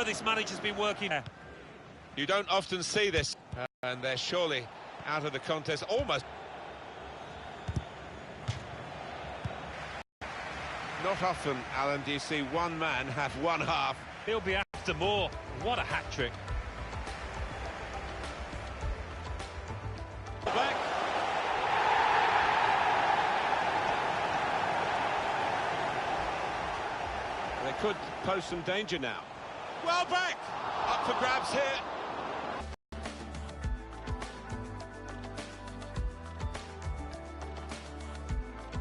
Oh, this manager's been working. You don't often see this, and they're surely out of the contest almost. Not often, Alan, do you see one man have one half. He'll be after more. What a hat-trick. Back. They could pose some danger now. Well back! Up for grabs here.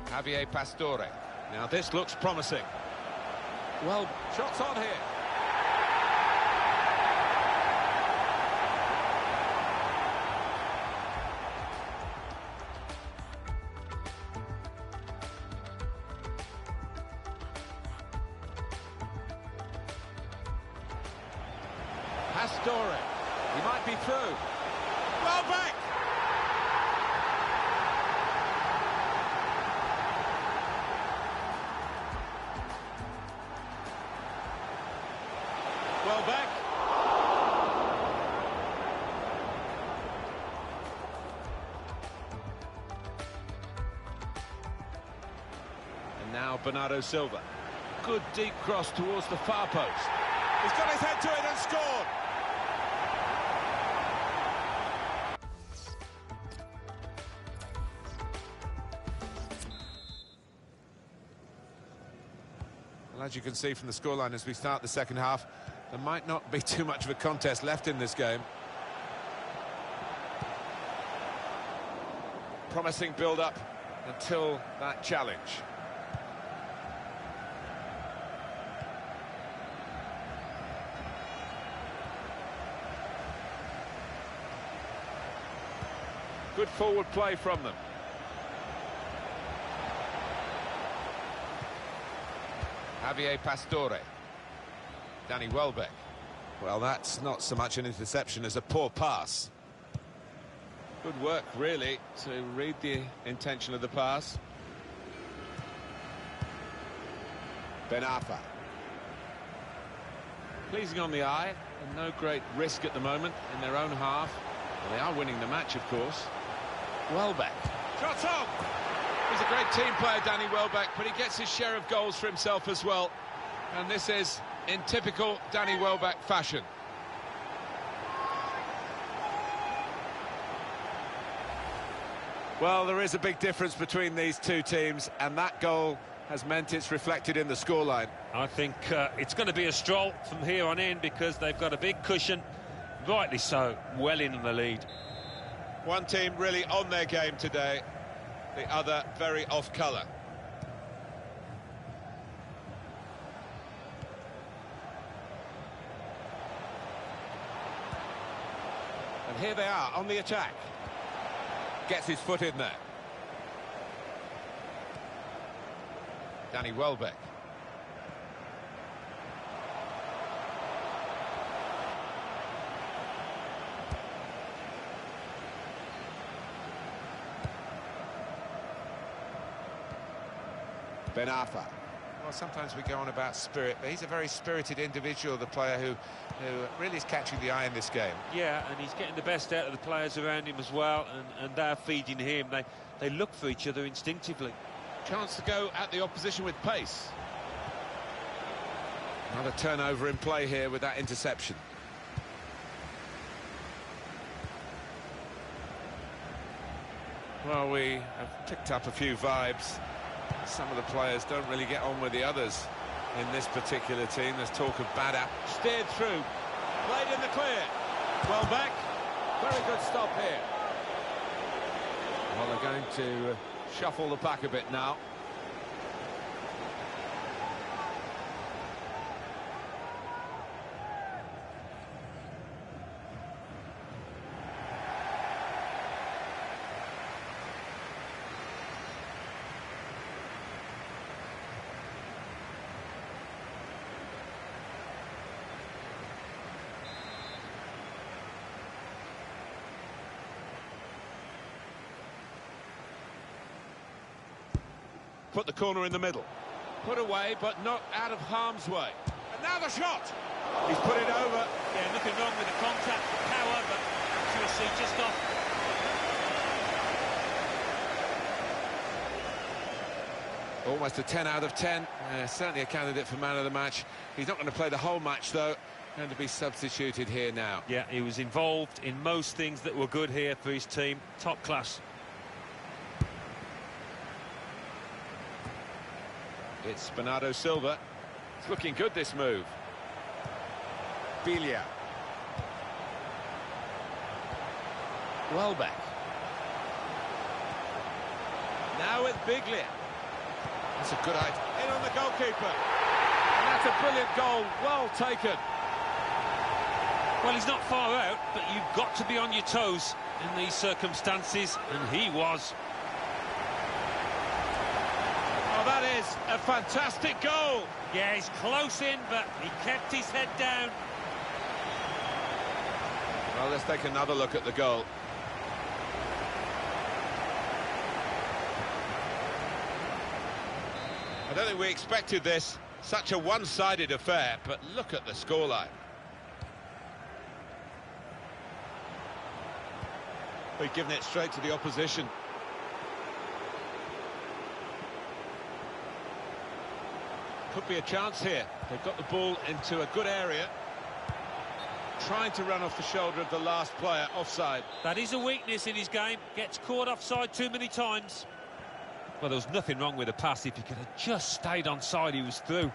Javier Pastore. Now this looks promising. Well, shots on here. Pastore. He might be through. Well back! Well back. And now Bernardo Silva. Good deep cross towards the far post. He's got his head to it and scored. Well, as you can see from the scoreline as we start the second half, there might not be too much of a contest left in this game. Promising build-up until that challenge. Good forward play from them. Javier Pastore. Danny Welbeck. Well, that's not so much an interception as a poor pass. Good work, really, to read the intention of the pass. Ben Arfa. Pleasing on the eye, and no great risk at the moment in their own half. Well, they are winning the match, of course. Welbeck. Shots on! He's a great team player, Danny Welbeck, but he gets his share of goals for himself as well. And this is in typical Danny Welbeck fashion. Well, there is a big difference between these two teams, and that goal has meant it's reflected in the scoreline. I think it's going to be a stroll from here on in because they've got a big cushion, rightly so, well in the lead. One team really on their game today, the other very off-colour. And here they are on the attack. Gets his foot in there. Danny Welbeck. Ben Arfa. Well, sometimes we go on about spirit, but he's a very spirited individual, the player who really is catching the eye in this game. Yeah, and he's getting the best out of the players around him as well, and they're feeding him. They look for each other instinctively. Chance to go at the opposition with pace. Another turnover in play here with that interception. Well, we have picked up a few vibes. Some of the players don't really get on with the others in this particular team. There's talk of bad app. Steered through. Played in the clear. Well back. Very good stop here. Well, they're going to shuffle the pack a bit now. Put the corner in the middle. Put away, but not out of harm's way. And now the shot! He's put it wrong with the contact, the power, but accuracy just off. Almost a 10 out of 10. Certainly a candidate for man of the match. He's not going to play the whole match, though. Going to be substituted here now. Yeah, he was involved in most things that were good here for his team. Top class. It's Bernardo Silva. It's looking good, this move. Biglia. Welbeck. Now with Biglia. That's a good idea. In on the goalkeeper. And that's a brilliant goal. Well taken. Well, he's not far out, but you've got to be on your toes in these circumstances, and he was. Oh, that is a fantastic goal. Yeah, he's close in, but he kept his head down. Well, let's take another look at the goal. I don't think we expected this. Such a one-sided affair, but look at the scoreline. We've given it straight to the opposition. Could be a chance here. They've got the ball into a good area. Trying to run off the shoulder of the last player, offside. That is a weakness in his game. Gets caught offside too many times. Well, there was nothing wrong with the pass. If he could have just stayed onside, he was through.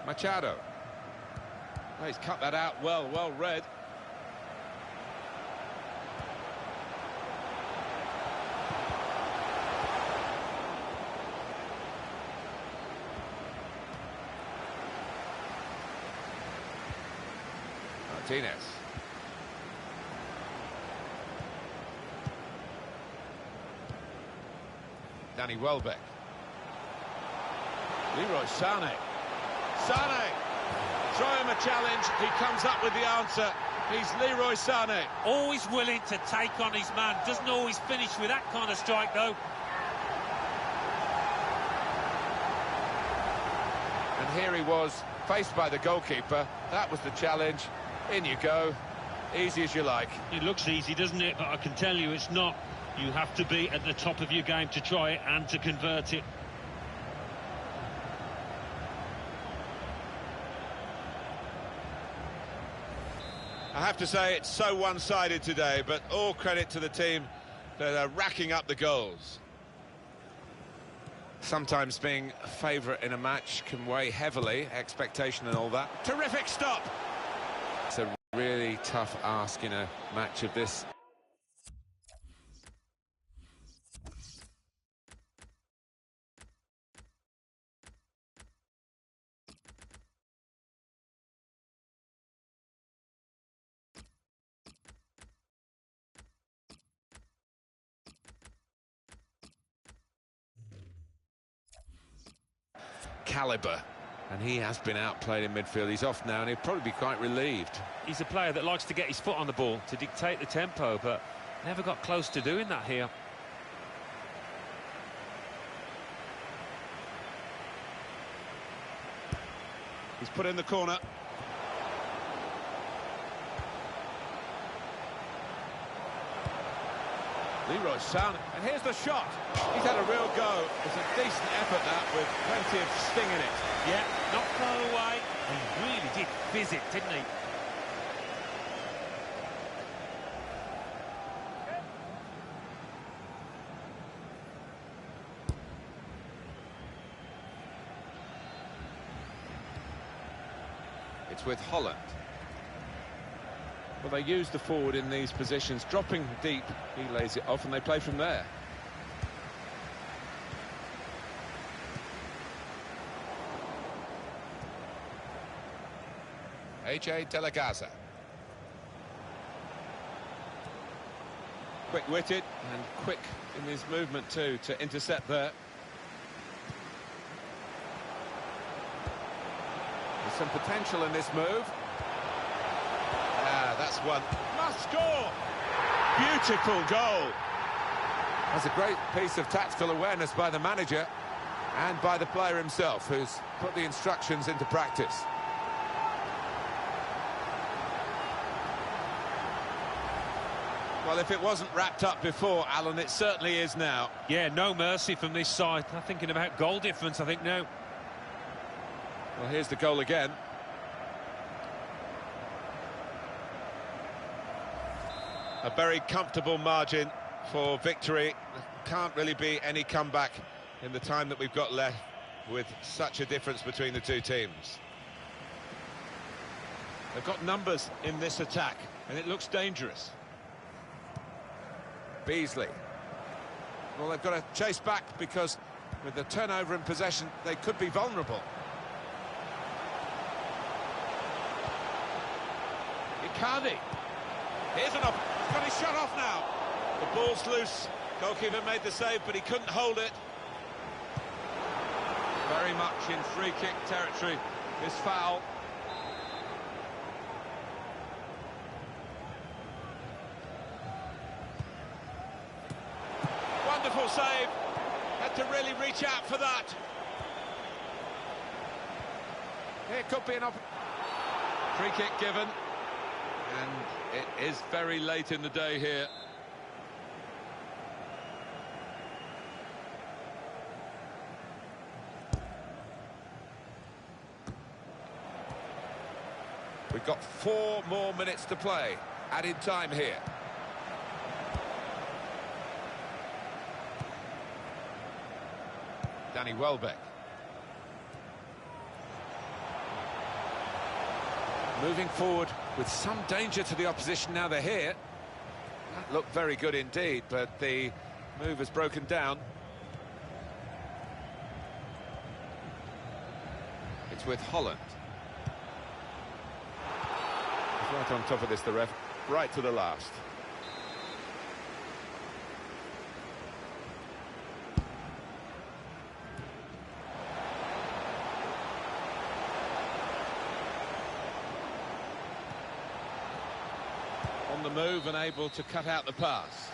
Machado. Oh, he's cut that out well read. Martinez. Danny Welbeck. Leroy Sané. Sané! Throw him a challenge, he comes up with the answer. He's Leroy Sané. Always willing to take on his man. Doesn't always finish with that kind of strike, though. And here he was, faced by the goalkeeper. That was the challenge. In you go. Easy as you like. It looks easy, doesn't it? But I can tell you it's not. You have to be at the top of your game to try it and to convert it. I have to say it's so one-sided today, but all credit to the team that are racking up the goals. Sometimes being a favourite in a match can weigh heavily, expectation and all that. Terrific stop! It's a really tough ask in a match of this. Calibre, and he has been outplayed in midfield. He's off now and he'll probably be quite relieved. He's a player that likes to get his foot on the ball to dictate the tempo, but never got close to doing that here. He's put in the corner. Leroy Sané, and here's the shot. He's had a real go. It's a decent effort, that, with plenty of sting in it. Yeah, not far away. He really did fizz it, didn't he? It's with Holland. Well, they use the forward in these positions, dropping deep. He lays it off and they play from there. AJ De La Gaza. Quick-witted and quick in his movement too to intercept there. There's some potential in this move. That's one. Must score! Beautiful goal. That's a great piece of tactical awareness by the manager and by the player himself, who's put the instructions into practice. Well, if it wasn't wrapped up before, Alan, it certainly is now. Yeah, no mercy from this side. I'm thinking about goal difference, I think, now. Well, here's the goal again. A very comfortable margin for victory. Can't really be any comeback in the time that we've got left with such a difference between the two teams. They've got numbers in this attack, and it looks dangerous. Beasley. Well, they've got to chase back because with the turnover in possession, they could be vulnerable. Icardi. Here's an opportunity. He's got his shot off now. The ball's loose. Goalkeeper made the save, but he couldn't hold it. Very much in free kick territory, this foul. Wonderful save. Had to really reach out for that. Here could be an free kick given. And it is very late in the day here. We've got 4 more minutes to play. Added time here. Danny Welbeck. Moving forward with some danger to the opposition now they're here. That looked very good indeed, but the move has broken down. It's with Holland. He's right on top of this, the ref, right to the last. On the move and able to cut out the pass.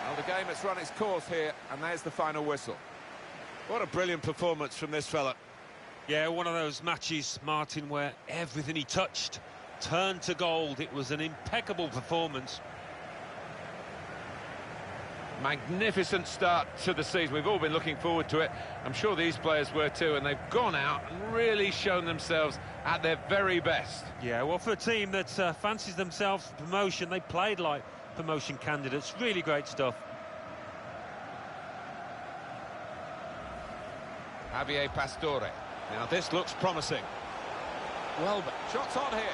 Well, the game has run its course here, and there's the final whistle. What a brilliant performance from this fella. Yeah, one of those matches, Martin, where everything he touched turned to gold. It was an impeccable performance. Magnificent start to the season. We've all been looking forward to it. I'm sure these players were too, and they've gone out and really shown themselves at their very best. Yeah, well, for a team that fancies themselves promotion, they played like promotion candidates. Really great stuff. Javier Pastore. Now this looks promising. Well, shots on here.